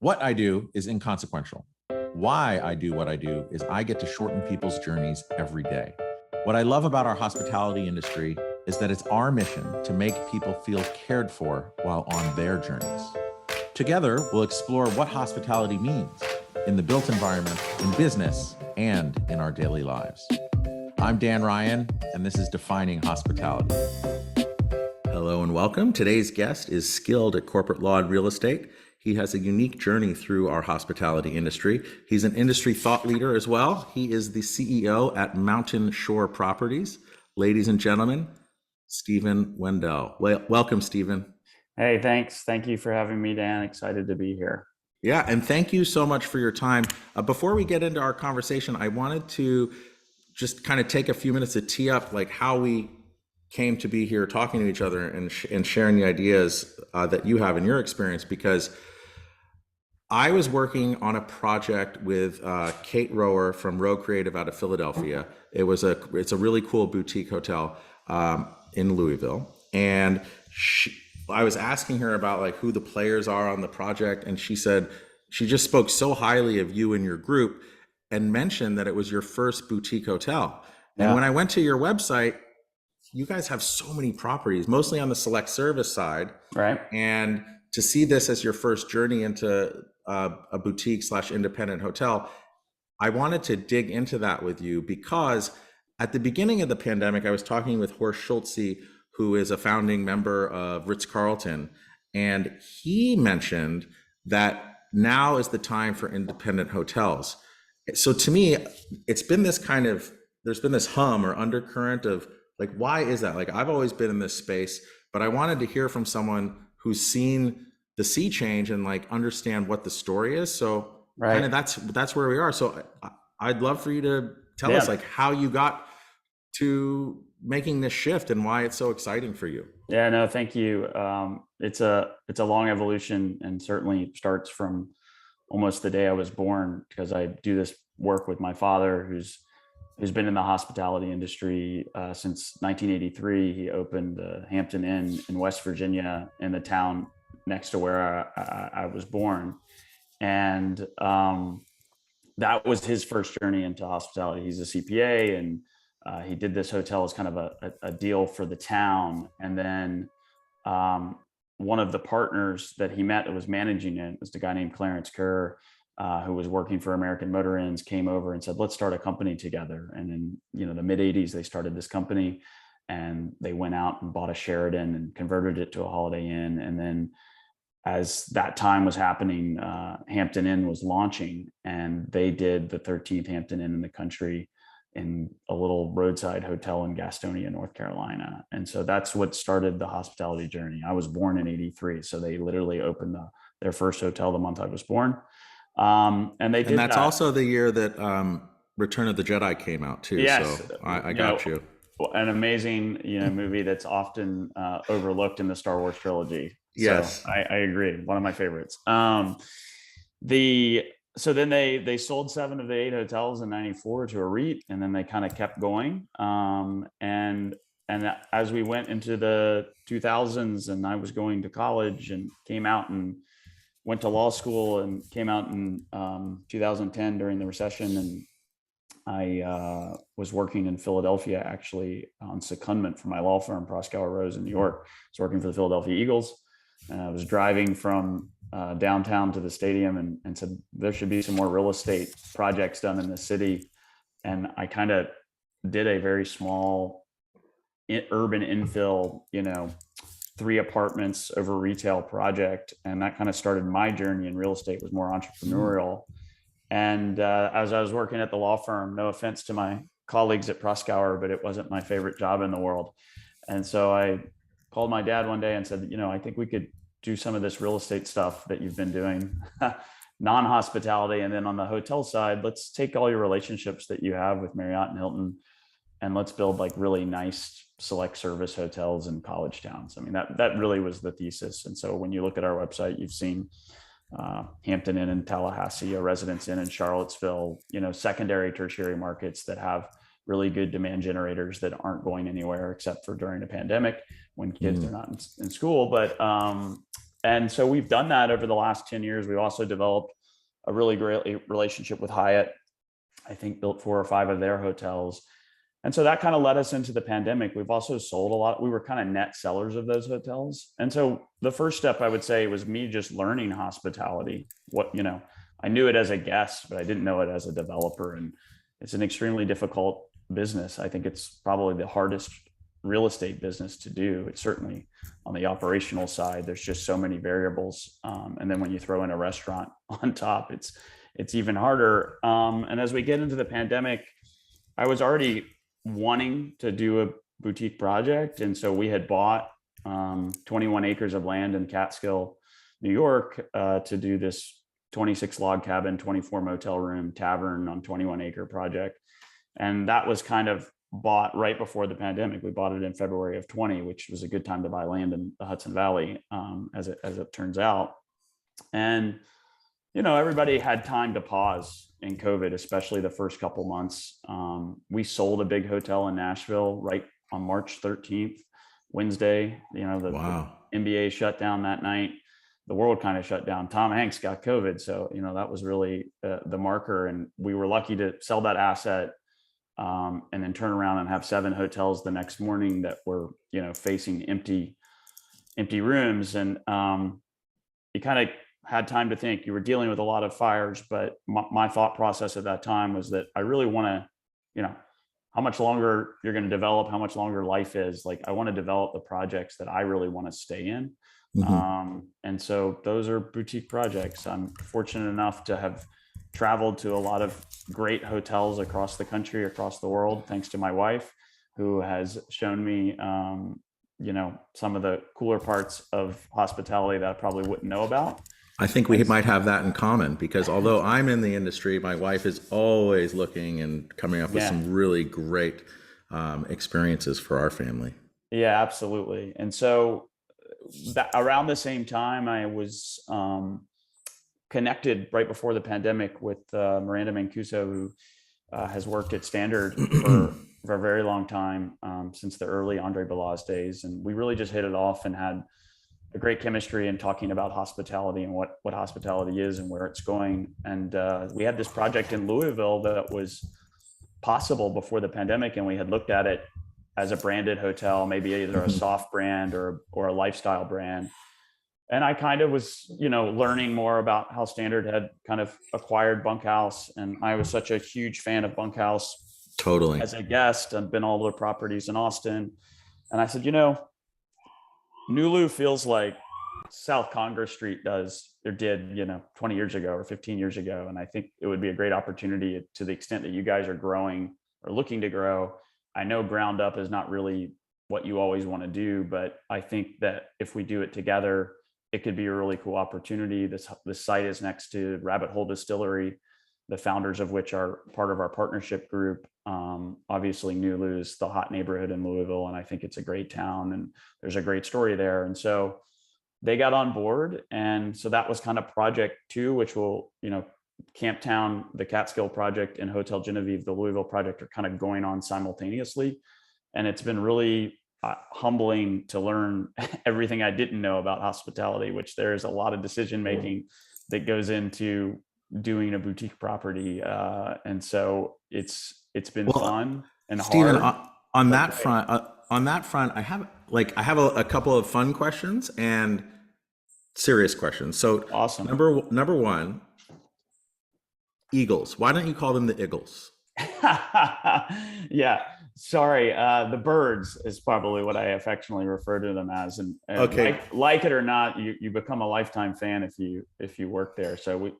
What I do is inconsequential. Why I do what I do is I get to shorten people's journeys every day. What I love about our hospitality industry is that it's our mission to make people feel cared for while on their journeys. Together, we'll explore what hospitality means in the built environment, in business, and in our daily lives. I'm Dan Ryan, and this is Defining Hospitality. Hello and welcome. Today's guest is skilled at corporate law and real estate. He has a unique journey through our hospitality industry. He's an industry thought leader as well. He is the CEO at Mountain Shore Properties. Ladies and gentlemen, Stephen Wendell. Welcome, Stephen. Hey, thanks. Thank you for having me, Dan. Excited to be here. Yeah, and thank you so much for your time. Before we get into our conversation, I wanted to just kind of take a few minutes to tee up like how we came to be here talking to each other and sharing the ideas that you have in your experience, because I was working on a project with Kate Rower from Row Creative out of Philadelphia. It's a really cool boutique hotel in Louisville, and I was asking her about like who the players are on the project, and she said she just spoke so highly of you and your group and mentioned that it was your first boutique hotel. And when I went to your website, you guys have so many properties, mostly on the select service side. Right. And to see this as your first journey into a boutique / independent hotel, I wanted to dig into that with you, because at the beginning of the pandemic, I was talking with Horst Schulze, who is a founding member of Ritz-Carlton, and he mentioned that now is the time for independent hotels. So to me, it's been this kind of, there's been this hum or undercurrent of like, why is that? Like, I've always been in this space, but I wanted to hear from someone who's seen the sea change and like understand what the story is. So kind of that's where we are. So I'd love for you to tell us like how you got to making this shift and why it's so exciting for you. Yeah, no, thank you. It's a long evolution, and certainly starts from almost the day I was born, because I do this work with my father, who's been in the hospitality industry since 1983. He opened the Hampton Inn in West Virginia, in the town next to where I was born. And that was his first journey into hospitality. He's a CPA, and he did this hotel as kind of a deal for the town. And then one of the partners that he met that was managing it was the guy named Clarence Kerr, who was working for American Motor Inns, came over and said, let's start a company together. And in the mid 80s, they started this company, and they went out and bought a Sheraton and converted it to a Holiday Inn. And then as that time was happening, Hampton Inn was launching, and they did the 13th Hampton Inn in the country in a little roadside hotel in Gastonia, North Carolina. And so that's what started the hospitality journey. I was born in 83. So they literally opened their first hotel the month I was born. And that's also the year that Return of the Jedi came out too. Yes, so I got you. An amazing movie that's often overlooked in the Star Wars trilogy. Yes, so I agree. One of my favorites. So then they sold 7 of the 8 hotels in 94 to a REIT, and then they kind of kept going. And as we went into the 2000s, and I was going to college and came out and went to law school, and came out in 2010 during the recession. And I was working in Philadelphia, actually, on secondment for my law firm, Proskauer Rose in New York. I was working for the Philadelphia Eagles. And I was driving from downtown to the stadium, and said there should be some more real estate projects done in the city. And I kind of did a very small urban infill, 3 apartments over retail project. And that kind of started my journey in real estate. Was more entrepreneurial. And as I was working at the law firm, no offense to my colleagues at Proskauer, but it wasn't my favorite job in the world. And so I called my dad one day and said, I think we could do some of this real estate stuff that you've been doing, non-hospitality. And then on the hotel side, let's take all your relationships that you have with Marriott and Hilton, and let's build like really nice select service hotels in college towns. I mean, that really was the thesis. And so when you look at our website, you've seen Hampton Inn in Tallahassee, a Residence Inn in Charlottesville, secondary, tertiary markets that have really good demand generators that aren't going anywhere except for during a pandemic when kids are not in school. But And so we've done that over the last 10 years. We've also developed a really great relationship with Hyatt. I think built 4 or 5 of their hotels. And so that kind of led us into the pandemic. We've also sold a lot. We were kind of net sellers of those hotels. And so the first step, I would say, was me just learning hospitality. I knew it as a guest, but I didn't know it as a developer. And it's an extremely difficult business. I think it's probably the hardest real estate business to do. It's certainly on the operational side, there's just so many variables. And then when you throw in a restaurant on top, it's even harder. And as we get into the pandemic, I was already wanting to do a boutique project. And so we had bought 21 acres of land in Catskill, New York, to do this 26 log cabin, 24 motel room tavern on 21-acre project. And that was kind of bought right before the pandemic. We bought it in February of 20, which was a good time to buy land in the Hudson Valley, as it turns out. And everybody had time to pause in COVID, especially the first couple months. We sold a big hotel in Nashville right on March 13th, Wednesday. The NBA shut down that night. The world kind of shut down. Tom Hanks got COVID. So, that was really the marker. And we were lucky to sell that asset and then turn around and have 7 hotels the next morning that were, facing empty rooms. And you kind of had time to think. You were dealing with a lot of fires, but my thought process at that time was that I really want to, how much longer you're going to develop, how much longer life is. Like, I want to develop the projects that I really want to stay in. Mm-hmm. And so those are boutique projects. I'm fortunate enough to have traveled to a lot of great hotels across the country, across the world, thanks to my wife, who has shown me, some of the cooler parts of hospitality that I probably wouldn't know about. I think we might have that in common, because although I'm in the industry, my wife is always looking and coming up with some really great experiences for our family. Yeah, absolutely. And so around the same time, I was connected right before the pandemic with Miranda Mancuso, who has worked at Standard for a very long time, since the early Andre Balazs days. And we really just hit it off and had a great chemistry in talking about hospitality and what hospitality is and where it's going. And we had this project in Louisville that was possible before the pandemic, and we had looked at it as a branded hotel, maybe either a soft brand or a lifestyle brand. And I kind of was, learning more about how Standard had kind of acquired Bunkhouse. And I was such a huge fan of Bunkhouse. Totally. As a guest, I've been all the properties in Austin. And I said, Nulu feels like South Congress Street did 20 years ago or 15 years ago. And I think it would be a great opportunity, to the extent that you guys are growing or looking to grow. I know ground up is not really what you always want to do, but I think that if we do it together, it could be a really cool opportunity. This site is next to Rabbit Hole Distillery, the founders of which are part of our partnership group. Obviously, Nulu is the hot neighborhood in Louisville, and I think it's a great town, and there's a great story there. And so they got on board, and so that was kind of project 2, which will, Camptown, the Catskill project, and Hotel Genevieve, the Louisville project, are kind of going on simultaneously. And it's been really humbling to learn everything I didn't know about hospitality, which there's a lot of decision making that goes into doing a boutique property. And so it's been fun and Stephen, hard. On that front, I have a couple of fun questions and serious questions. So awesome. Number one, Eagles. Why don't you call them the Eagles? Yeah, sorry. The birds is probably what I affectionately refer to them as. And okay, like it or not, you become a lifetime fan if you work there. So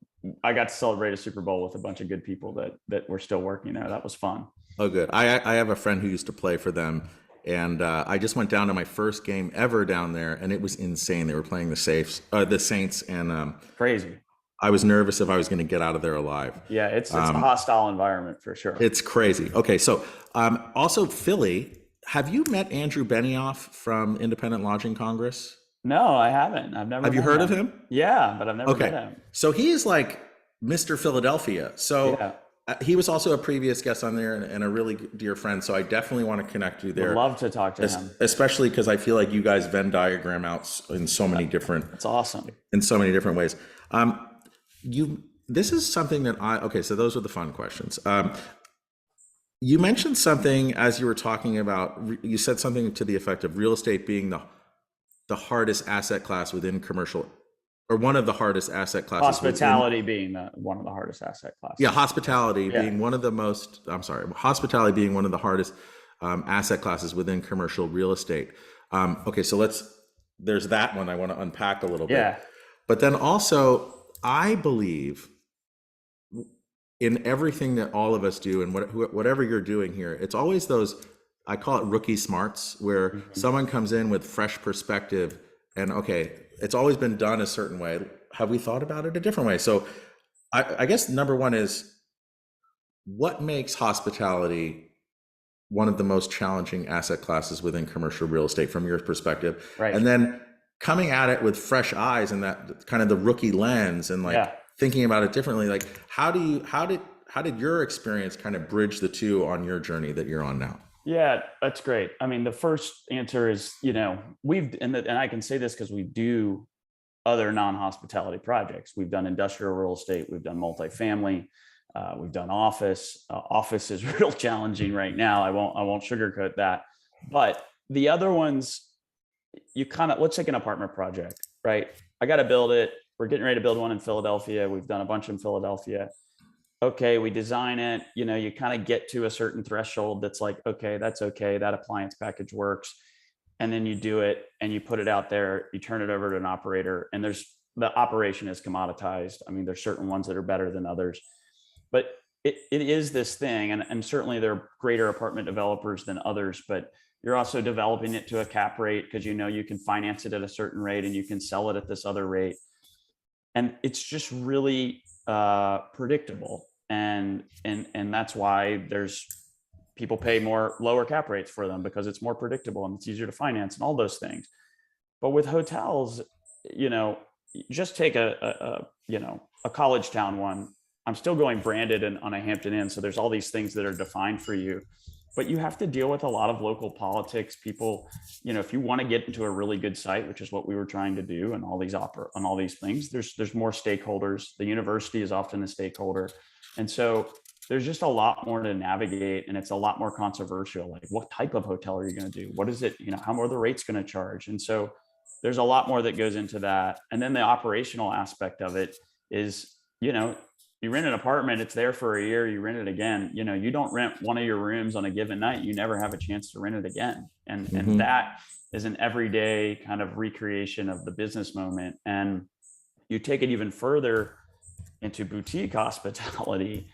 I got to celebrate a Super Bowl with a bunch of good people that were still working there. That was fun. Oh, good. I have a friend who used to play for them, and I just went down to my first game ever down there, and it was insane. They were playing the Saints, and crazy. I was nervous if I was going to get out of there alive. Yeah, it's a hostile environment for sure. It's crazy. Okay, so also Philly, have you met Andrew Benioff from Independent Lodging Congress? No, I haven't. I've never. Have you heard of him? Yeah, but I've never met him. So he is like Mr. Philadelphia. So he was also a previous guest on there and a really dear friend. So I definitely want to connect you Would there, love to talk to him. especially because I feel like you guys Venn diagram out in so many different That's awesome. ways. You this is something that okay. So those are the fun questions. You mentioned something as you were talking about. You said something to the effect of real estate being the hardest asset class within commercial, or one of the hardest asset classes. Hospitality being one of the hardest asset classes. Yeah, hospitality being one of the most. I'm sorry, hospitality being one of the hardest asset classes within commercial real estate. Okay, so there's that one I want to unpack a little bit. But then also, I believe in everything that all of us do, and whatever you're doing here, it's always those, I call it rookie smarts, where someone comes in with fresh perspective and, okay, it's always been done a certain way. Have we thought about it a different way? So I guess number one is, what makes hospitality one of the most challenging asset classes within commercial real estate from your perspective? Right. And then coming at it with fresh eyes and that kind of the rookie lens and thinking about it differently, like how did your experience kind of bridge the two on your journey that you're on now? Yeah, that's great. I mean, the first answer is, and I can say this because we do other non-hospitality projects. We've done industrial real estate, we've done multifamily, we've done office. Office is real challenging right now. I won't sugarcoat that. But the other ones, let's take an apartment project, right? I got to build it. We're getting ready to build one in Philadelphia. We've done a bunch in Philadelphia. Okay, we design it. You kind of get to a certain threshold that's like, okay, that's okay. That appliance package works. And then you do it and you put it out there, you turn it over to an operator, and the operation is commoditized. I mean, there's certain ones that are better than others, but it is this thing. And certainly there are greater apartment developers than others, but you're also developing it to a cap rate because you can finance it at a certain rate and you can sell it at this other rate. And it's just really predictable. And that's why people pay lower cap rates for them, because it's more predictable and it's easier to finance and all those things. But with hotels, just take a college town one. I'm still going branded and on a Hampton Inn. So there's all these things that are defined for you, but you have to deal with a lot of local politics. People, if you want to get into a really good site, which is what we were trying to do, and all these things, there's more stakeholders. The university is often a stakeholder. And so there's just a lot more to navigate, and it's a lot more controversial. Like, what type of hotel are you going to do? What is it? How are the rates going to charge? And so there's a lot more that goes into that. And then the operational aspect of it is, you rent an apartment, it's there for a year, you rent it again. You don't rent one of your rooms on a given night, you never have a chance to rent it again. And that is an everyday kind of recreation of the business moment. And you take it even further into boutique hospitality,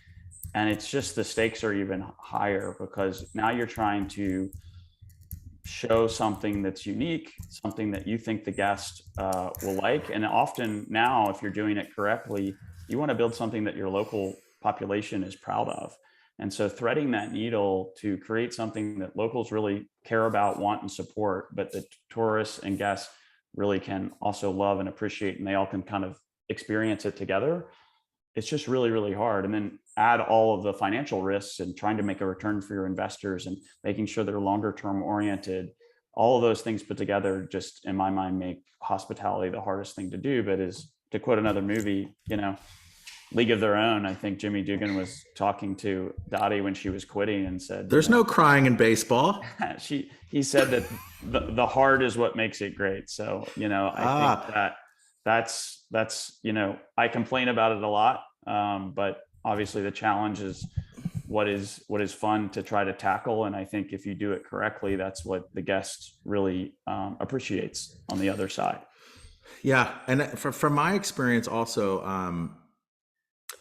and it's just, the stakes are even higher, because now you're trying to show something that's unique, something that you think the guest will like. And often now, if you're doing it correctly, you want to build something that your local population is proud of. And so threading that needle to create something that locals really care about, want, and support, but that tourists and guests really can also love and appreciate, and they all can kind of experience it together. It's just really, really hard. And then add all of the financial risks and trying to make a return for your investors and making sure they're longer term oriented. All of those things put together just, in my mind, make hospitality the hardest thing to do. But is, to quote another movie, League of Their Own, I think Jimmy Dugan was talking to Dottie when she was quitting and said, "There's no crying in baseball." He said that the hard is what makes it great. So, I think that's, I complain about it a lot. But obviously the challenge is what is fun to try to tackle. And I think if you do it correctly, that's what the guest really appreciates on the other side. Yeah. And from my experience also,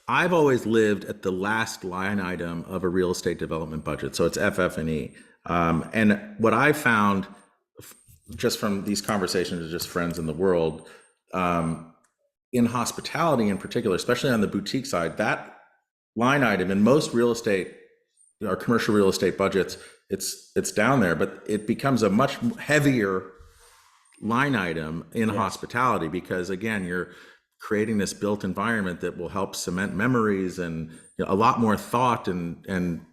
I've always lived at the last line item of a real estate development budget. So it's FF&E. And what I found just from these conversations with just friends in the world, in hospitality in particular, especially on the boutique side, that line item in most real estate or commercial real estate budgets, it's down there, but it becomes a much heavier line item in hospitality, because again, you're creating this built environment that will help cement memories, and a lot more thought and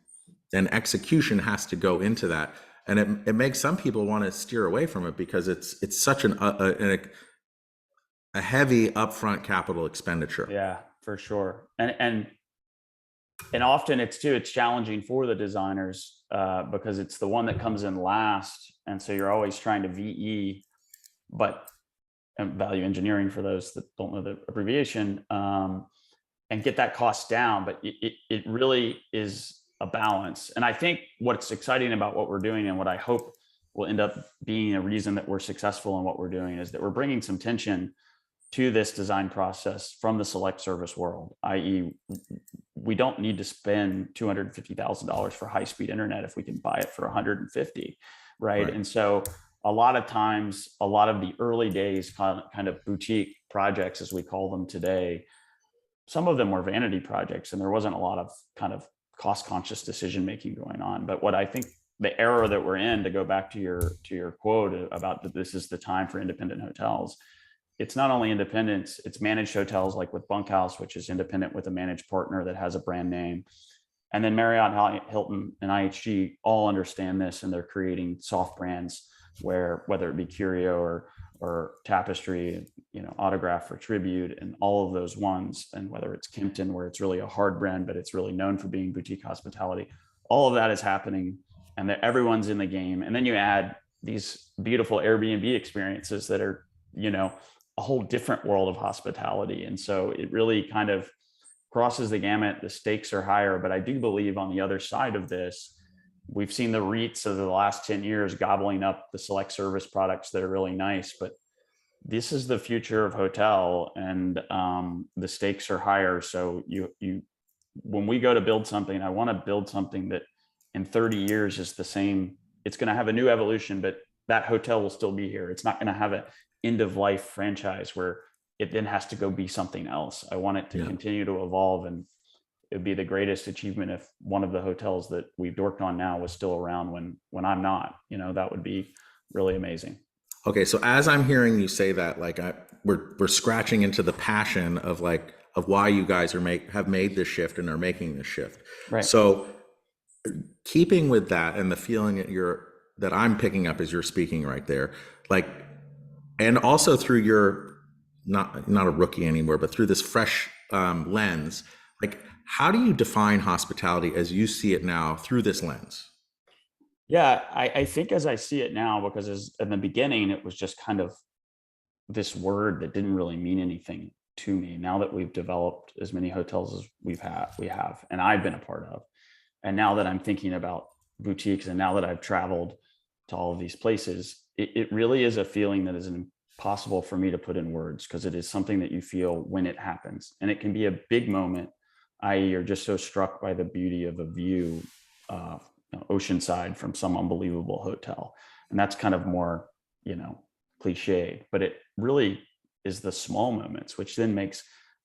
execution has to go into that. And it makes some people want to steer away from it because it's such a heavy upfront capital expenditure. Yeah, for sure. And often it's challenging for the designers because it's the one that comes in last, and so you're always trying to VE, but value engineering for those that don't know the abbreviation, and get that cost down. But it really is a balance. And I think what's exciting about what we're doing, and what I hope will end up being a reason that we're successful in what we're doing, is that we're bringing some tension to this design process from the select service world, i.e., we don't need to spend $250,000 for high-speed internet if we can buy it for 150, right? And so a lot of times, a lot of the early days kind of boutique projects, as we call them today, some of them were vanity projects, and there wasn't a lot of kind of cost-conscious decision-making going on. But what I think the era that we're in, to go back to your quote about that this is the time for independent hotels, it's not only independence, it's managed hotels like with Bunkhouse, which is independent with a managed partner that has a brand name. And then Marriott, Hilton, and IHG all understand this, and they're creating soft brands where, whether it be Curio or Tapestry, Autograph or Tribute, and all of those ones, and whether it's Kimpton, where it's really a hard brand, but it's really known for being boutique hospitality, all of that is happening, and that everyone's in the game. And then you add these beautiful Airbnb experiences that are, a whole different world of hospitality. And so it really kind of crosses the gamut. The stakes are higher, but I do believe on the other side of this, we've seen the REITs of the last 10 years gobbling up the select service products that are really nice, but this is the future of hotel, and the stakes are higher. So when we go to build something, I want to build something that in 30 years is the same. It's going to have a new evolution, but that hotel will still be here. It's not going to have an end of life franchise where it then has to go be something else. I want it to continue to evolve, and it would be the greatest achievement if one of the hotels that we've worked on now was still around when I'm not. That would be really amazing. Okay, so as I'm hearing you say that, like we're scratching into the passion of why you guys have made this shift and are making this shift. Right. So keeping with that and the feeling that I'm picking up as you're speaking right there, and also through your not a rookie anymore, but through this fresh lens, how do you define hospitality as you see it now through this lens? Yeah, I think as I see it now, because in the beginning, it was just kind of this word that didn't really mean anything to me. Now that we've developed as many hotels as we have, and I've been a part of, and now that I'm thinking about boutiques, and now that I've traveled to all of these places, it really is a feeling that is impossible for me to put in words, because it is something that you feel when it happens. And it can be a big moment, i.e., you're just so struck by the beauty of a view, oceanside from some unbelievable hotel. And that's kind of more, cliche, but it really is the small moments, which then makes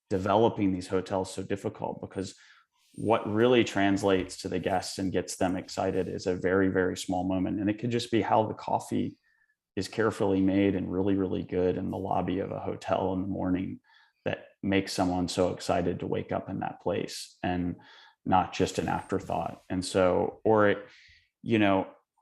developing these hotels so difficult, because what really translates to the guests and gets them excited is a very, very small moment. And it could just be how the coffee is carefully made and really, really good in the lobby of a hotel in the morning that makes someone so excited to wake up in that place, and not just an afterthought. And so, or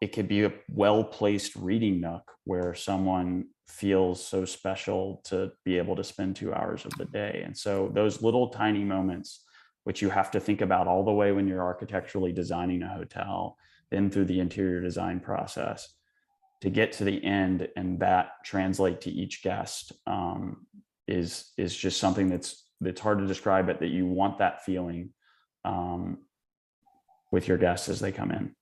it could be a well-placed reading nook where someone feels so special to be able to spend 2 hours of the day. And so those little tiny moments, which you have to think about all the way when you're architecturally designing a hotel, then through the interior design process, to get to the end and that translate to each guest, is just something that's hard to describe, but that you want that feeling with your guests as they come in.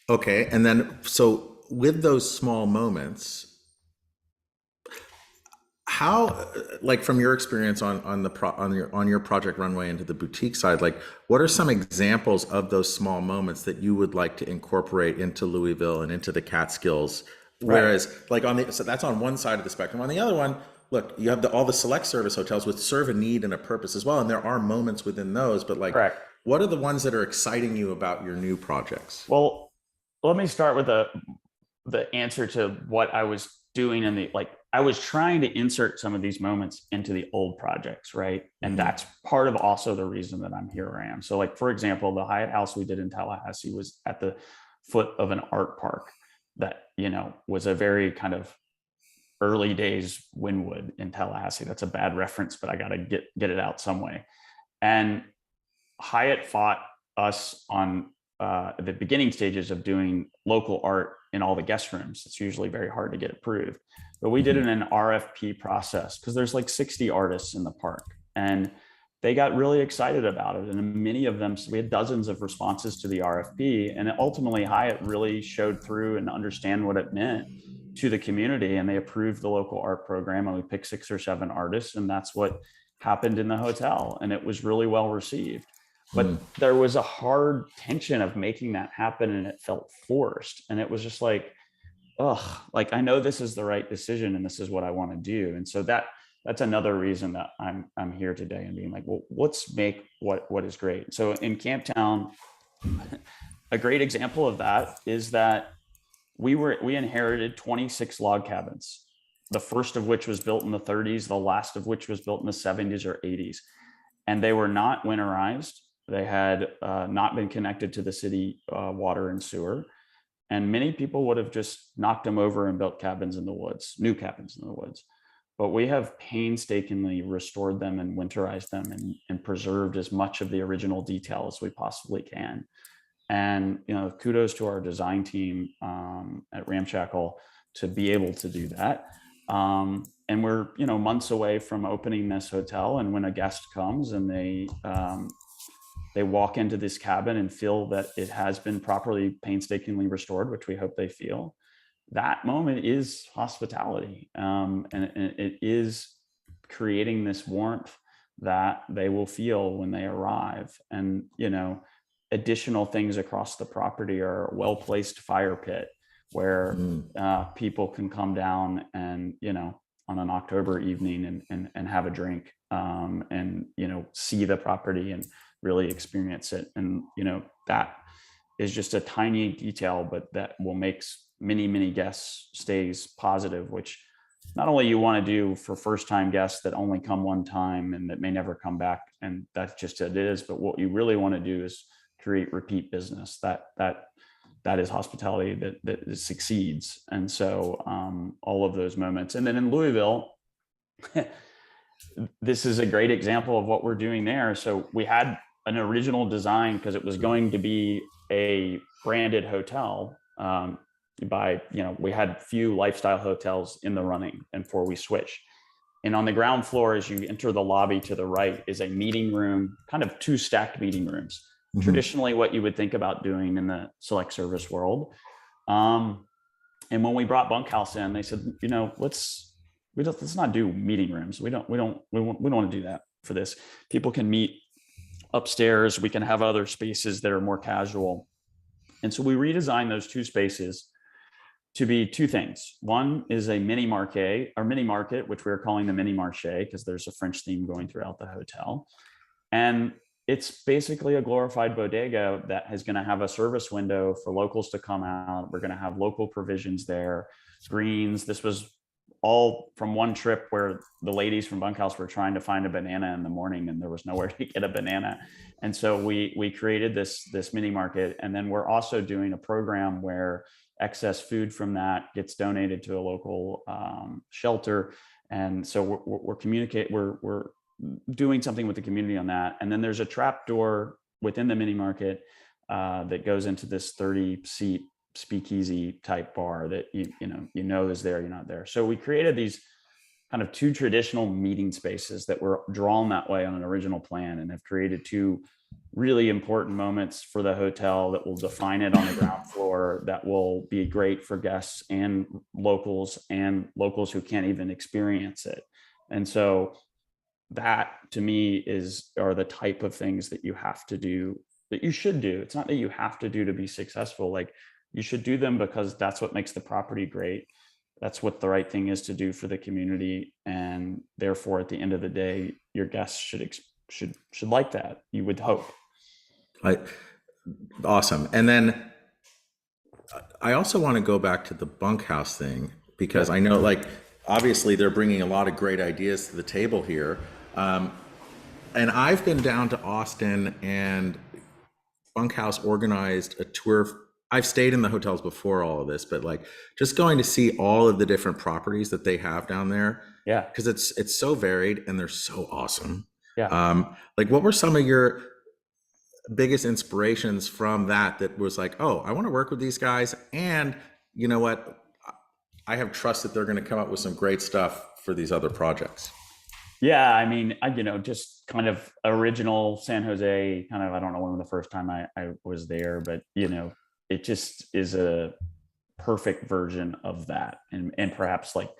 Okay, and then so with those small moments, how, from your experience on your project runway into the boutique side, what are some examples of those small moments that you would like to incorporate into Louisville and into the Catskills? Whereas so that's on one side of the spectrum. On the other one, look, you have all the select service hotels which serve a need and a purpose as well, and there are moments within those. But Correct. What are the ones that are exciting you about your new projects? Well, let me start with the answer to what I was doing in the I was trying to insert some of these moments into the old projects, right? And Mm-hmm. that's part of also the reason that I'm here where I am. So, like, for example, the Hyatt House we did in Tallahassee was at the foot of an art park that, was a very kind of early days Wynwood in Tallahassee. That's a bad reference, but I got to get it out some way. And Hyatt fought us on the beginning stages of doing local art in all the guest rooms. It's usually very hard to get approved, but we did it in an RFP process because there's like 60 artists in the park, and they got really excited about it. And many of them, so we had dozens of responses to the RFP, and ultimately Hyatt really showed through and understand what it meant to the community, and they approved the local art program, and we picked 6 or 7 artists, and that's what happened in the hotel, and it was really well received. But there was a hard tension of making that happen, and it felt forced, and it was just like, like, I know this is the right decision and this is what I want to do. And so that's another reason that I'm here today and being like, well, let's make what is great. So in Camptown, a great example of that is that we inherited 26 log cabins, the first of which was built in the 30s, the last of which was built in the 70s or 80s. And they were not winterized. They had not been connected to the city water and sewer. And many people would have just knocked them over and built cabins in the woods, new cabins in the woods. But we have painstakingly restored them and winterized them and preserved as much of the original detail as we possibly can. And, kudos to our design team at Ramshackle to be able to do that. And we're, months away from opening this hotel. And when a guest comes and they walk into this cabin and feel that it has been properly painstakingly restored, which we hope they feel, that moment is hospitality. And it is creating this warmth that they will feel when they arrive. And, additional things across the property are a well-placed fire pit where people can come down and, on an October evening and have a drink and, see the property and really experience it. And, that is just a tiny detail, but that will make many, many guests stays positive, which not only you want to do for first-time guests that only come one time and that may never come back, and that's just it is, but what you really want to do is create repeat business that is hospitality that succeeds. And so all of those moments. And then in Louisville, this is a great example of what we're doing there. So we had an original design because it was going to be a branded hotel. We had few lifestyle hotels in the running, and before we switched. And on the ground floor, as you enter the lobby to the right, is a meeting room, kind of 2 stacked meeting rooms. Traditionally what you would think about doing in the select service world. And when we brought Bunkhouse in, they said, let's not do meeting rooms. We don't want to do that for this. People can meet upstairs. We can have other spaces that are more casual. And so we redesigned those 2 spaces to be 2 things. One is a mini market, which we're calling the mini marché because there's a French theme going throughout the hotel. And it's basically a glorified bodega that is going to have a service window for locals to come out. We're going to have local provisions there, greens. This was all from one trip where the ladies from Bunkhouse were trying to find a banana in the morning and there was nowhere to get a banana. And so we created this mini market. And then we're also doing a program where excess food from that gets donated to a local shelter. And so we're doing something with the community on that. And then there's a trap door within the mini market that goes into this 30-seat speakeasy type bar that you is there, you're not there. So we created these kind of 2 traditional meeting spaces that were drawn that way on an original plan, and have created 2 really important moments for the hotel that will define it on the ground floor, that will be great for guests and locals who can't even experience it. And so that to me are the type of things that you have to do, that you should do. It's not that you have to do to be successful. Like, you should do them because that's what makes the property great. That's what the right thing is to do for the community. And therefore, at the end of the day, your guests should like that, you would hope. Awesome. And then I also want to go back to the Bunkhouse thing, because I know, like, obviously they're bringing a lot of great ideas to the table here. And I've been down to Austin, and Bunkhouse organized a tour. I've stayed in the hotels before all of this, but like just going to see all of the different properties that they have down there, Yeah. because it's so varied and they're so awesome. Yeah. Like, what were some of your biggest inspirations from that was like, oh, I want to work with these guys, and you know what? I have trust that they're going to come up with some great stuff for these other projects. Yeah, I mean, just kind of original San Jose, kind of, I don't know when the first time I was there, but it just is a perfect version of that. And perhaps like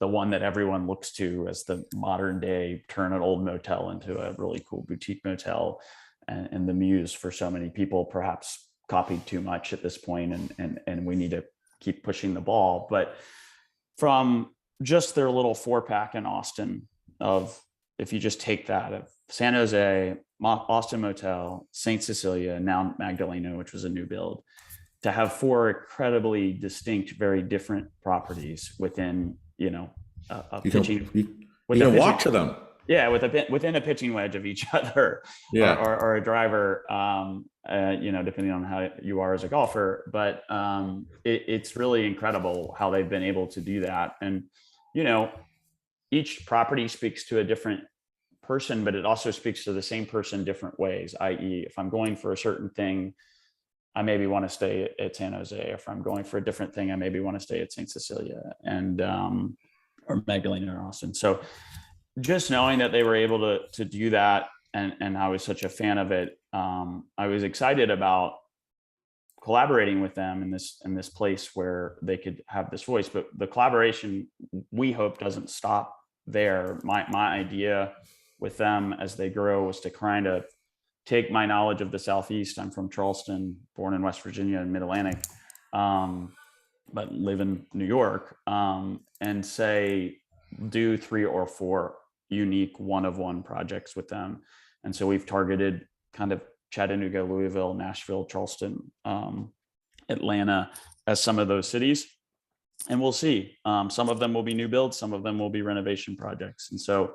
the one that everyone looks to as the modern day turn an old motel into a really cool boutique motel, and the muse for so many people perhaps copied too much at this point, and we need to keep pushing the ball. But from just their little 4-pack in Austin, of, if you just take that, of San Jose, Austin Motel, St. Cecilia, now Magdalena, which was a new build, to have 4 incredibly distinct, very different properties within, a You pitching, can you, with you a can pitching, walk to them. yeah, within a pitching wedge of each other, Yeah. or a driver, depending on how you are as a golfer. But it's really incredible how they've been able to do that. And, each property speaks to a different person, but it also speaks to the same person different ways, i.e., if I'm going for a certain thing, I maybe want to stay at San Jose. If I'm going for a different thing, I maybe want to stay at St. Cecilia, and or Magdalena or Austin. So just knowing that they were able to do that, and I was such a fan of it, I was excited about collaborating with them in this place where they could have this voice. But the collaboration, we hope, doesn't stop there. My idea with them as they grow was to kind of take my knowledge of the Southeast. I'm from Charleston, born in West Virginia and Mid-Atlantic, but live in New York, and say, do 3 or 4 unique one-of-one projects with them. And so we've targeted kind of Chattanooga, Louisville, Nashville, Charleston, Atlanta as some of those cities. And we'll see. Some of them will be new builds, some of them will be renovation projects. And so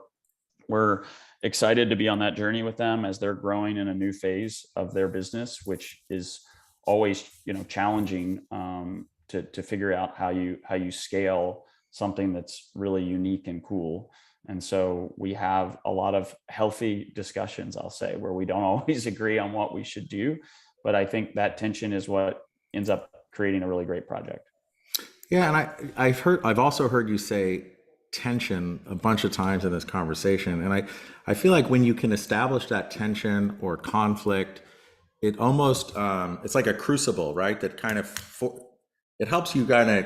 we're excited to be on that journey with them as they're growing in a new phase of their business, which is always, challenging, to figure out how you scale something that's really unique and cool. And so we have a lot of healthy discussions, I'll say, where we don't always agree on what we should do. But I think that tension is what ends up creating a really great project. Yeah, and I've also heard you say tension a bunch of times in this conversation, and I feel like when you can establish that tension or conflict, it almost it's like a crucible, right? That kind of it helps you kind of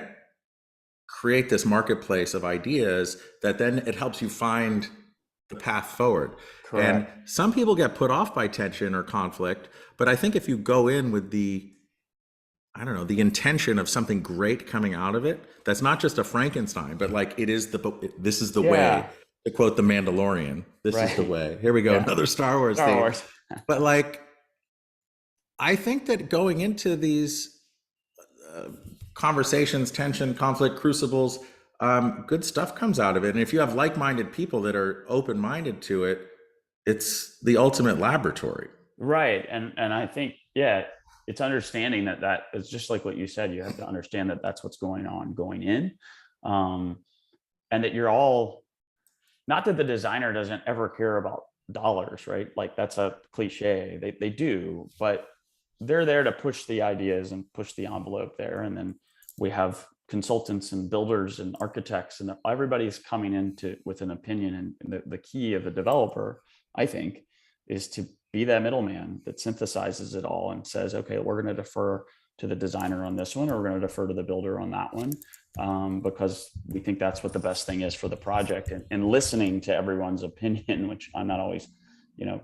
create this marketplace of ideas that then it helps you find the path forward. Correct. And some people get put off by tension or conflict, but I think if you go in with the, I don't know, the intention of something great coming out of it, that's not just a Frankenstein, but like this is the Yeah. way, to quote the Mandalorian, this is the Right. way. Here we go, Yeah. another Star Wars Star theme. Wars. But like, I think that going into these conversations, tension, conflict, crucibles, good stuff comes out of it. And if you have like-minded people that are open-minded to it, it's the ultimate laboratory. Right. And I think, yeah, it's understanding that is just like what you said. You have to understand that that's what's going on going in. And that you're all, not that the designer doesn't ever care about dollars, right? Like that's a cliche. They do, but they're there to push the ideas and push the envelope there. And then we have consultants and builders and architects, and everybody's coming into with an opinion. And the key of the developer, I think, is to be that middleman that synthesizes it all and says, okay, we're going to defer to the designer on this one, or we're going to defer to the builder on that one, because we think that's what the best thing is for the project. And listening to everyone's opinion, which I'm not always,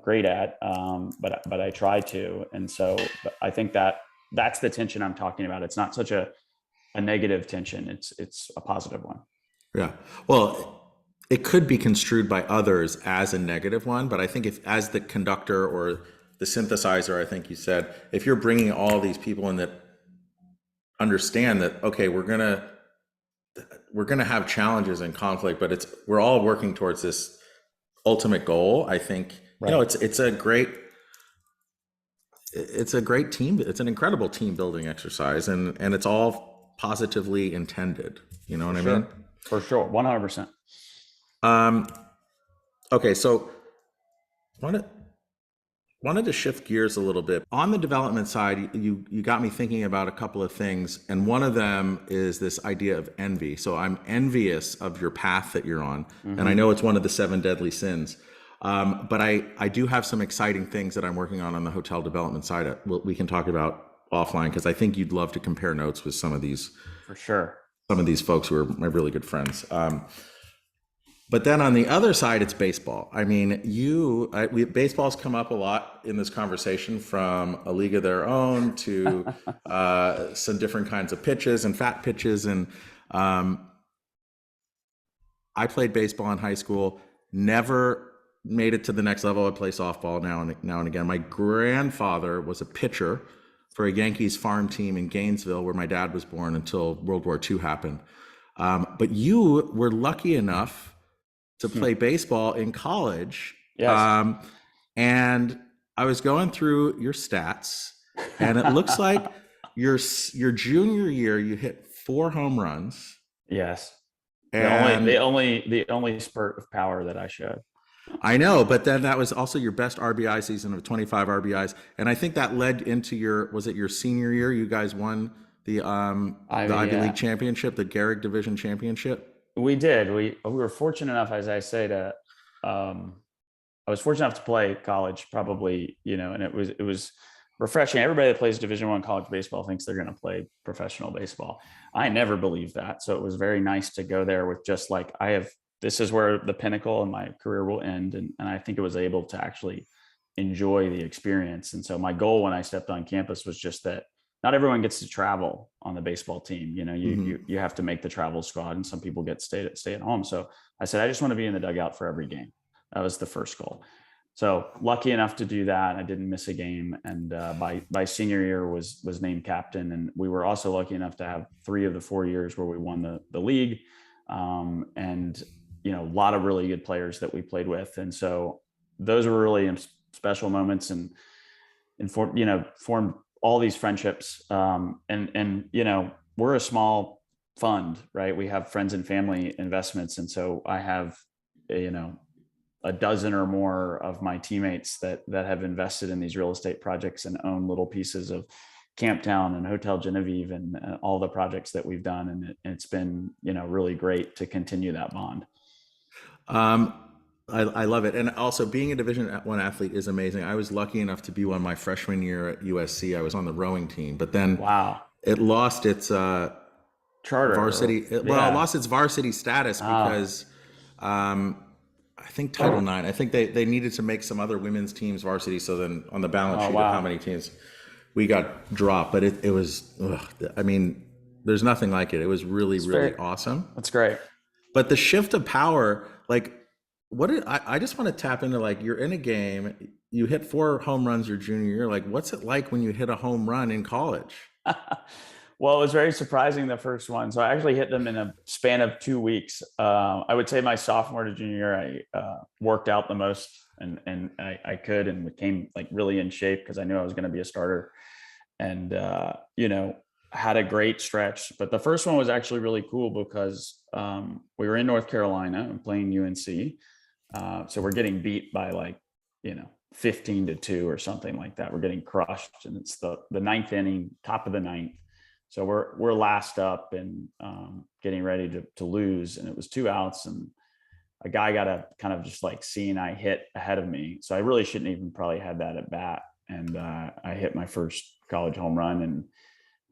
great at, but I try to. And so I think that's the tension I'm talking about. It's not such a negative tension. It's a positive one. Yeah. Well, it could be construed by others as a negative one, but I think if, as the conductor or the synthesizer, I think you said, if you're bringing all these people in that understand that, okay, we're gonna, we're going to have challenges and conflict, but we're all working towards this ultimate goal. I think, Right. it's a great team. It's an incredible team building exercise, and it's all positively intended. You know For what I mean? sure. For sure. 100%. Um, okay, so wanted wanted to shift gears a little bit on the development side. You got me thinking about a couple of things, and one of them is this idea of envy. So I'm envious of your path that you're on, and I Mm-hmm. know it's one of the seven deadly sins. But I do have some exciting things that I'm working on the hotel development side. We can talk about offline because I think you'd love to compare notes with For sure. some of these folks who are my really good friends. But then on the other side, it's baseball. I mean, baseball's come up a lot in this conversation, from a league of their own to some different kinds of pitches and fat pitches. And I played baseball in high school, never made it to the next level. I play softball now and again. My grandfather was a pitcher for a Yankees farm team in Gainesville, where my dad was born, until World War II happened. But you were lucky enough to play baseball in college. Yes. And I was going through your stats, and it looks like your junior year, you hit 4 home runs. Yes. And The only spurt of power that I showed. I know, but then that was also your best RBI season of 25 RBIs. And I think that led into was it your senior year? You guys won the Ivy League championship, the Garrick Division championship. We did. We were fortunate enough, as I say, I was fortunate enough to play college, probably, and it was refreshing. Everybody that plays Division I college baseball thinks they're going to play professional baseball. I never believed that. So it was very nice to go there with just like, this is where the pinnacle of my career will end. And I think it was able to actually enjoy the experience. And so my goal when I stepped on campus was just that not everyone gets to travel on the baseball team. You have to make the travel squad, and some people get stay at home. So I said, I just want to be in the dugout for every game. That was the first goal. So lucky enough to do that. I didn't miss a game. And by senior year was named captain. And we were also lucky enough to have 3 of the 4 years where we won the league. And, a lot of really good players that we played with. And so those were really special moments, and formed all these friendships. And we're a small fund, right? We have friends and family investments. And so I have, a dozen or more of my teammates that have invested in these real estate projects and own little pieces of Camptown and Hotel Genevieve and all the projects that we've done. And it's been, really great to continue that bond. I love it. And also, being a Division I athlete is amazing. I was lucky enough to be one my freshman year at USC. I was on the rowing team, but then Wow. it lost its Charter. varsity. It lost its varsity status because I think Title IX. I think they needed to make some other women's teams varsity. So then on the balance sheet of how many teams we got dropped, but it was, I mean, there's nothing like it. It was really awesome. That's great. But the shift of power, like, I just want to tap into, like, you're in a game, you hit 4 home runs your junior year. Like, what's it like when you hit a home run in college? Well, it was very surprising, the first one. So I actually hit them in a span of 2 weeks. I would say my sophomore to junior year, I worked out the most and I could, and became like really in shape because I knew I was going to be a starter, and, had a great stretch. But the first one was actually really cool because we were in North Carolina and playing UNC. So we're getting beat by 15-2 or something like that. We're getting crushed, and it's the 9th inning, top of the 9th. So we're last up and getting ready to lose, and it was 2 outs, and a guy got a kind of just like seeing I hit ahead of me. So I really shouldn't even probably had that at bat. And I hit my first college home run. And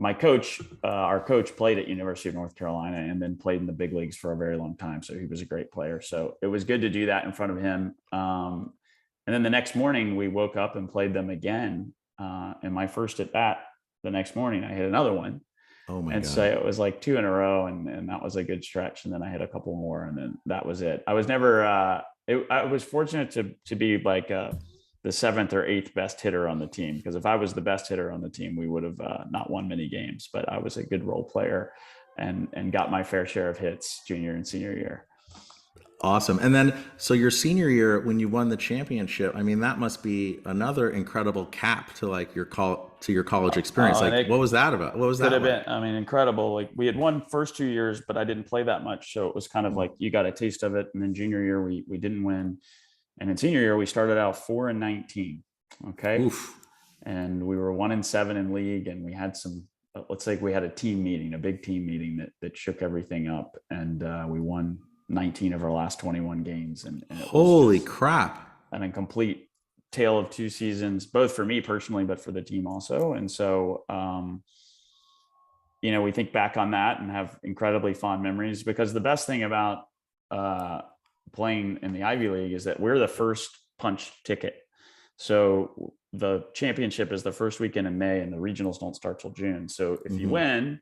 my coach, our coach, played at University of North Carolina and then played in the big leagues for a very long time. So he was a great player. So it was good to do that in front of him. And then the next morning we woke up and played them again. And my first at bat the next morning, I hit another one. Oh my God. So it was like 2 in a row, and that was a good stretch. And then I hit a couple more, and then that was it. I was never, I was fortunate to be like the 7th or 8th best hitter on the team. Because if I was the best hitter on the team, we would have not won many games, but I was a good role player. and got my fair share of hits junior and senior year. Awesome. And then, so your senior year, when you won the championship, I mean, that must be another incredible cap to like your college experience. And Like, it what was that about? What was could that have been, like? I mean, incredible. Like we had won first 2 years, but I didn't play that much. So it was kind of like you got a taste of it. And then junior year, we didn't win. And in senior year, we started out 4-19. Okay. Oof. And we were 1-7 in league. And we had some, let's say we had a team meeting, a big team meeting that shook everything up. And we won 19 of our last 21 games. And it was Holy crap. an incomplete tale of two seasons, both for me personally, but for the team also. And so, we think back on that and have incredibly fond memories, because the best thing about playing in the Ivy League is that we're the first punch ticket. So the championship is the first weekend in May and the regionals don't start till June. So if you win,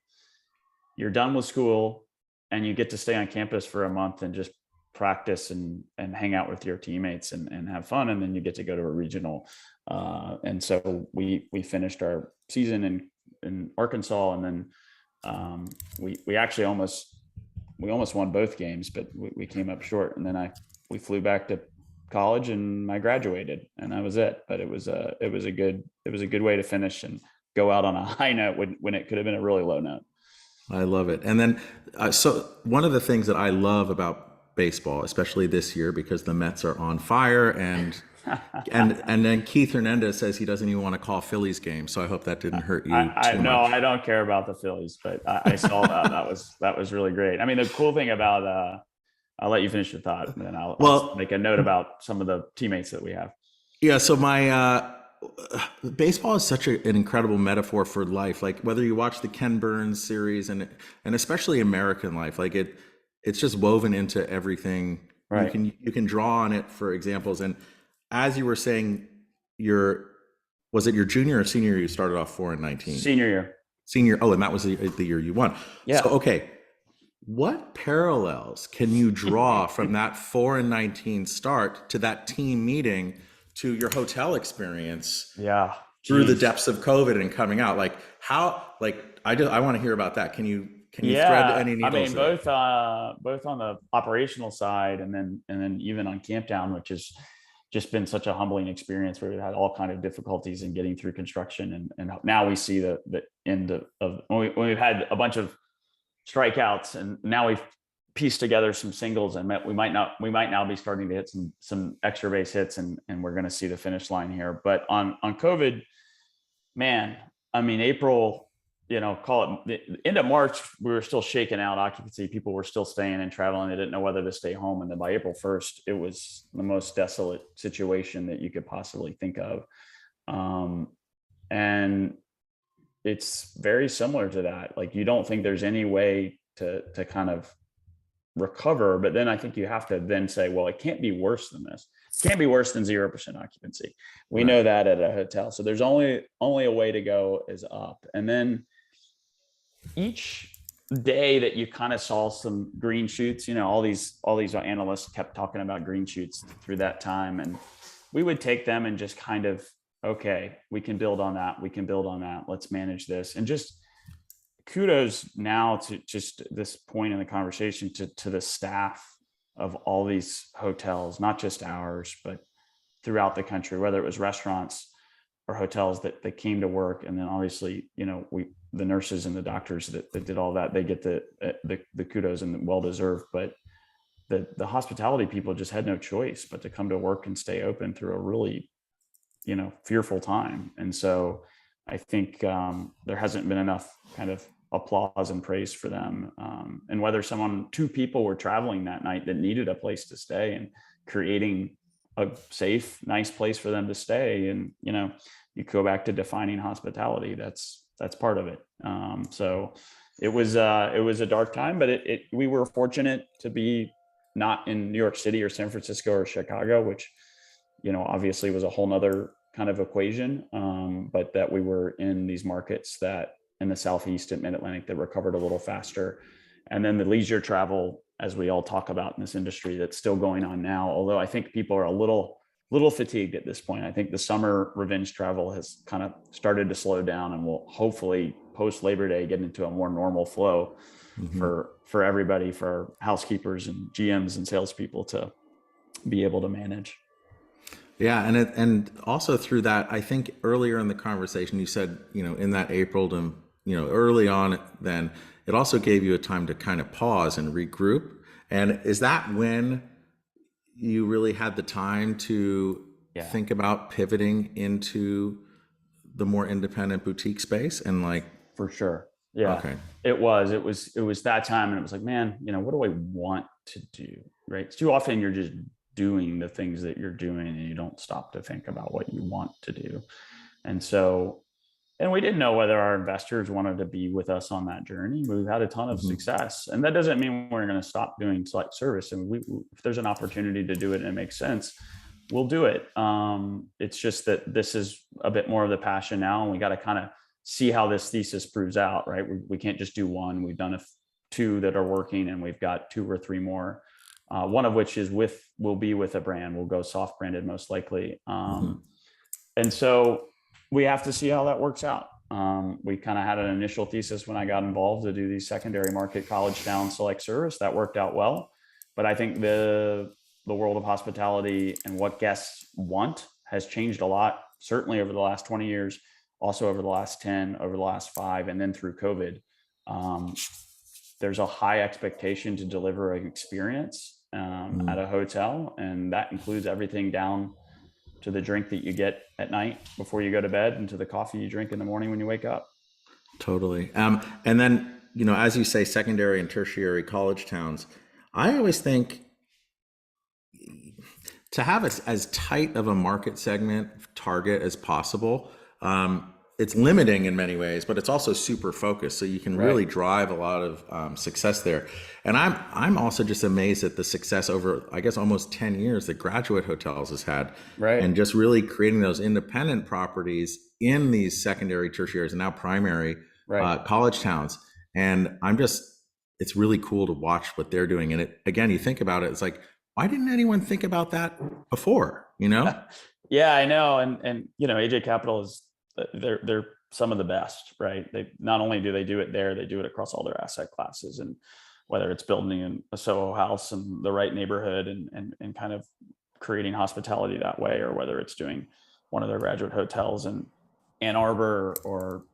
you're done with school and you get to stay on campus for a month and just practice and hang out with your teammates and have fun. And then you get to go to a regional. And so we finished our season in Arkansas, and then we actually almost won both games, but we came up short. And then we flew back to college and I graduated, and that was it. But it was a good way to finish and go out on a high note when it could have been a really low note. I love it. And then, so one of the things that I love about baseball, especially this year, because the Mets are on fire, and then Keith Hernandez says he doesn't even want to call Phillies games. So I hope that didn't hurt you too No, much. I don't care about the Phillies, but I saw that. That was really great. I mean, the cool thing about I'll let you finish your thought, and then I'll make a note about some of the teammates that we have. Yeah. So my baseball is such an incredible metaphor for life. Like whether you watch the Ken Burns series and especially American life, like it's just woven into everything. Right. You can draw on it for examples. And as you were saying, was it your junior or senior year you started off 4-19? Senior year. Senior. Oh, and that was the year you won. Yeah. So, okay. What parallels can you draw from that 4-19 start to that team meeting to your hotel experience? Yeah. Through the depths of COVID and coming out, like how, like I want to hear about that. Can you thread any needles? I mean, both on the operational side and then even on camp down, which has just been such a humbling experience where we've had all kind of difficulties in getting through construction, and now we see the end of when we've had a bunch of strikeouts, and now we've pieced together some singles, and we might now be starting to hit some extra base hits, and we're going to see the finish line here. But on COVID, man, I mean, April, call it the end of March, we were still shaking out occupancy. People were still staying and traveling. They didn't know whether to stay home. And then by April 1st, it was the most desolate situation that you could possibly think of. And it's very similar to that. Like, you don't think there's any way to kind of recover, but then I think you have to then say, well, it can't be worse than this. It can't be worse than 0% occupancy. We know that at a hotel. So there's only a way to go is up. And then each day that you kind of saw some green shoots, all these analysts kept talking about green shoots through that time. And we would take them and just kind of, okay, we can build on that. We can build on that. Let's manage this. And just kudos now to just this point in the conversation to the staff of all these hotels, not just ours, but throughout the country, whether it was restaurants or hotels that came to work. And then obviously, the nurses and the doctors that did all that, they get the kudos and well-deserved, but the hospitality people just had no choice but to come to work and stay open through a really, fearful time. And so I think there hasn't been enough kind of applause and praise for them. And whether two people were traveling that night that needed a place to stay and creating a safe, nice place for them to stay. And, you go back to defining hospitality, that's part of it. So it was a dark time, but we were fortunate to be not in New York City or San Francisco or Chicago, which, obviously was a whole nother kind of equation. But that we were in these markets that in the Southeast and Mid-Atlantic that recovered a little faster. And then the leisure travel, as we all talk about in this industry, that's still going on now. Although I think people are a little fatigued at this point. I think the summer revenge travel has kind of started to slow down and will hopefully post Labor Day, get into a more normal flow Hmm. for everybody, for housekeepers and GMs and salespeople to be able to manage. Yeah, and also through that, I think earlier in the conversation you said, in that April to, early on, then it also gave you a time to kind of pause and regroup. And is that when you really had the time to Yeah, think about pivoting into the more independent boutique space and like, for sure. Yeah, okay. it was that time, and it was like, man, what do I want to do? Right? Too often you're just doing the things that you're doing, and you don't stop to think about what you want to do. And so, and we didn't know whether our investors wanted to be with us on that journey. We've had a ton of Hmm. success, and that doesn't mean we're going to stop doing select service. And if there's an opportunity to do it and it makes sense, we'll do it. It's just that this is a bit more of the passion now, and we got to kind of see how this thesis proves out. Right? We can't just do one. We've done two that are working, and we've got two or three more. One of which will be with a brand. We'll go soft branded most likely. Hmm. And so we have to see how that works out. We kind of had an initial thesis when I got involved to do these secondary market college town select service. That worked out well. But I think the world of hospitality and what guests want has changed a lot, certainly over the last 20 years, also over the last 10, over the last 5, and then through COVID. Um, there's a high expectation to deliver an experience at a hotel, and that includes everything down to the drink that you get at night before you go to bed and to the coffee you drink in the morning when you wake up. Totally. And then, as you say, secondary and tertiary college towns, I always think to have as tight of a market segment target as possible, it's limiting in many ways, but it's also super focused. So you can Right. really drive a lot of success there. And I'm also just amazed at the success over, I guess, almost 10 years that Graduate Hotels has had, Right. and just really creating those independent properties in these secondary, tertiaries, and now primary Right. college towns. And it's really cool to watch what they're doing. And again, you think about it, it's like, why didn't anyone think about that before? Yeah, I know. And AJ Capital is they're some of the best, right? They not only do they do it there, they do it across all their asset classes, and whether it's building a Soho house in the right neighborhood and kind of creating hospitality that way, or whether it's doing one of their graduate hotels in Ann Arbor or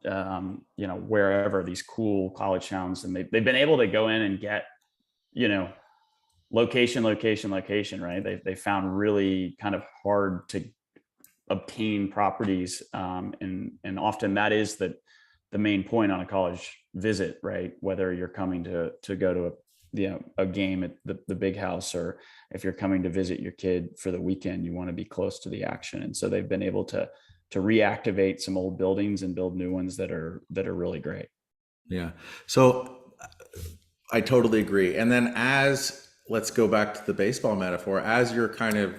wherever, these cool college towns, and they've been able to go in and get you know location, right? They found really kind of hard to obtain properties, and often that is the main point on a college visit, right? Whether you're coming to go to a game at the big house, or if you're coming to visit your kid for the weekend, you want to be close to the action. And so they've been able to reactivate some old buildings and build new ones that are really great. Yeah. So I totally agree. And then let's go back to the baseball metaphor, as you're kind of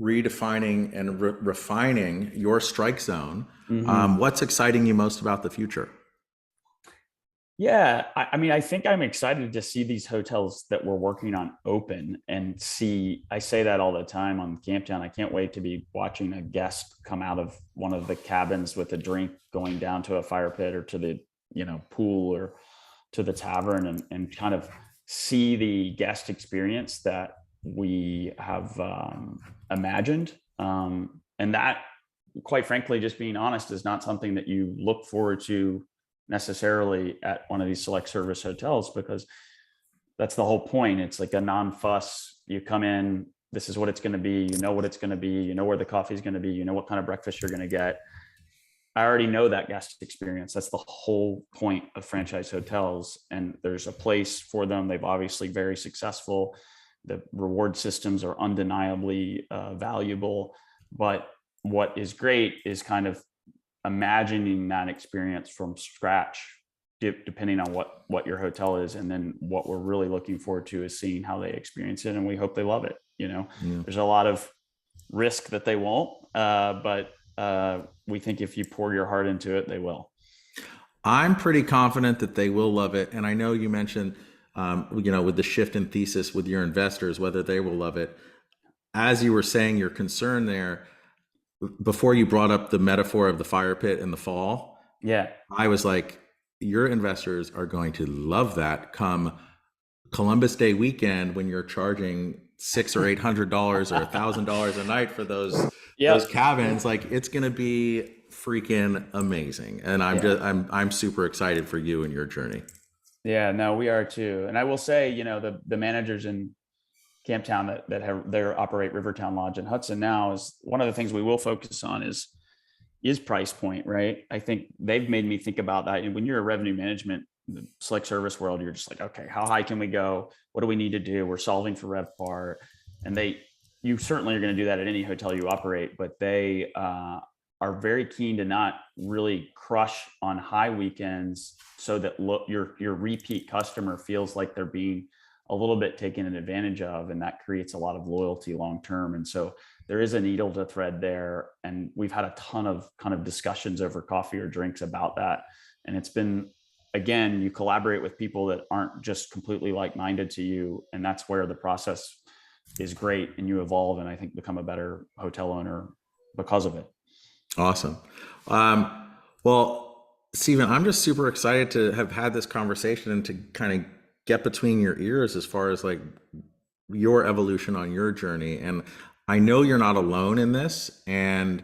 redefining and refining your strike zone, Mm-hmm. what's exciting you most about the future? Yeah, I mean, I think I'm excited to see these hotels that we're working on open and see. I say that all the time on Camptown. I can't wait to be watching a guest come out of one of the cabins with a drink, going down to a fire pit or to the pool or to the tavern, and kind of see the guest experience that we have imagined. And that, quite frankly, just being honest, is not something that you look forward to necessarily at one of these select service hotels, because that's the whole point. It's like a non-fuss. You come in, this is what it's going to be. You know what it's going to be. You know where the coffee is going to be. You know what kind of breakfast you're going to get. I already know that guest experience. That's the whole point of franchise hotels. And there's a place for them. They've obviously very successful. The reward systems are undeniably valuable. But what is great is kind of imagining that experience from scratch, depending on what your hotel is. And then what we're really looking forward to is seeing how they experience it. And we hope they love it. Yeah. There's a lot of risk that they won't, but we think if you pour your heart into it, they will. I'm pretty confident that they will love it. And I know you mentioned, with the shift in thesis with your investors, whether they will love it. As you were saying, your concern there, before you brought up the metaphor of the fire pit in the fall, Yeah. I was like, your investors are going to love that come Columbus Day weekend when you're charging $600 or $800 or $1,000 a night for those Yep. cabins. Like, it's going to be freaking amazing, and Yeah. I'm super excited for you and your journey. Yeah, no, we are too. And I will say, the managers in Camptown that have they operate Rivertown Lodge in Hudson now, is one of the things we will focus on is price point, right? I think they've made me think about that. And when you're a revenue management, the select service world, you're just like, okay, how high can we go? What do we need to do? We're solving for RevPAR. And you certainly are going to do that at any hotel you operate, but they are very keen to not really crush on high weekends, so that your repeat customer feels like they're being a little bit taken advantage of, and that creates a lot of loyalty long term. And so there is a needle to thread there, and we've had a ton of kind of discussions over coffee or drinks about that. And it's been, again, you collaborate with people that aren't just completely like-minded to you, and that's where the process is great, and you evolve, and I think become a better hotel owner because of it. Awesome. Well, Stephen, I'm just super excited to have had this conversation and to kind of get between your ears as far as like your evolution on your journey. And I know you're not alone in this. And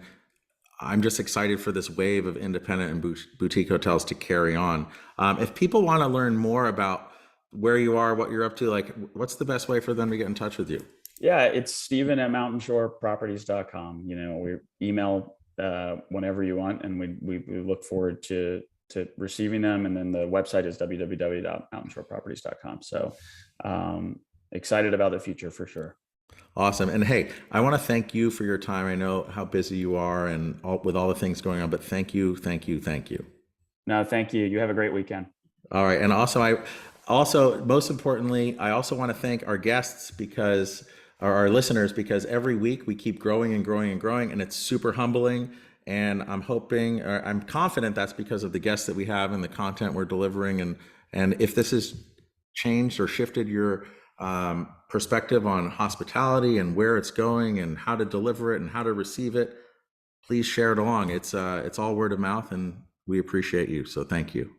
I'm just excited for this wave of independent and boutique hotels to carry on. If people want to learn more about where you are, what you're up to, like, what's the best way for them to get in touch with you? Yeah, it's Steven at mountainshoreproperties.com. We email whenever you want, and we look forward to receiving them. And then the website is www.mountainshoreproperties.com. So excited about the future for sure. Awesome. And hey, I want to thank you for your time. I know how busy you are and with all the things going on, but thank you, thank you, thank you. No, thank you. You have a great weekend. All right. And also, most importantly, I also want to thank our guests because, or our listeners, because every week we keep growing and growing and growing, and it's super humbling. And I'm confident that's because of the guests that we have and the content we're delivering. And if this has changed or shifted your perspective on hospitality and where it's going and how to deliver it and how to receive it, please share it along. It's all word of mouth, and we appreciate you. So thank you.